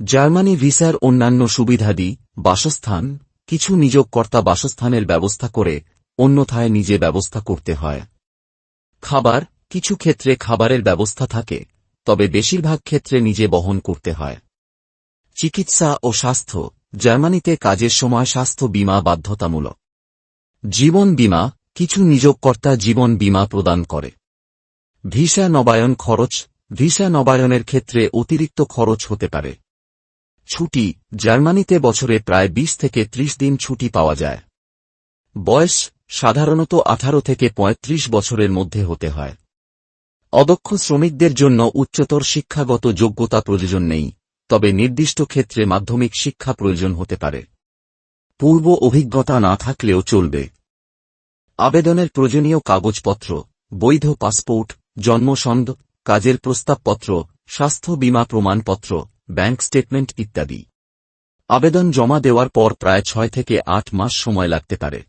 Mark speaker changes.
Speaker 1: Germany ভিসার অন্যান্য সুবিধাদি: বাসস্থান, কিছু নিয়োগকর্তা বাসস্থানের ব্যবস্থা করে, অন্যথায় নিজে ব্যবস্থা করতে হয়। খাবার, কিছু ক্ষেত্রে খাবারের ব্যবস্থা থাকে, তবে বেশিরভাগ ক্ষেত্রে নিজে বহন করতে হয়। চিকিৎসা ও স্বাস্থ্য, জার্মানিতে কাজের সময় স্বাস্থ্য বীমা বাধ্যতামূলক। জীবন বীমা, কিছু নিয়োগকর্তা জীবন বীমা প্রদান করে। ভিসা নবায়ন খরচ, ভিসা নবায়নের ক্ষেত্রে অতিরিক্ত খরচ হতে পারে। ছুটি, জার্মানিতে বছরে প্রায় 20 থেকে 30 দিন ছুটি পাওয়া যায়। বয়স, সাধারণত 18 থেকে 35 বছরের মধ্যে হতে হয়। অদক্ষ শ্রমিকদের জন্য উচ্চতর শিক্ষাগত যোগ্যতা প্রয়োজন নেই, তবে নির্দিষ্ট ক্ষেত্রে মাধ্যমিক শিক্ষা প্রয়োজন হতে পারে। পূর্ব অভিজ্ঞতা না থাকলেও চলবে। আবেদনের প্রয়োজনীয় কাগজপত্র: বৈধ পাসপোর্ট, জন্মসনদ, কাজের প্রস্তাবপত্র, স্বাস্থ্য বীমা প্রমাণপত্র, ব্যাংক স্টেটমেন্ট ইত্যাদি। আবেদন জমা দেওয়ার পর প্রায় 6 থেকে 8 মাস সময় লাগতে পারে।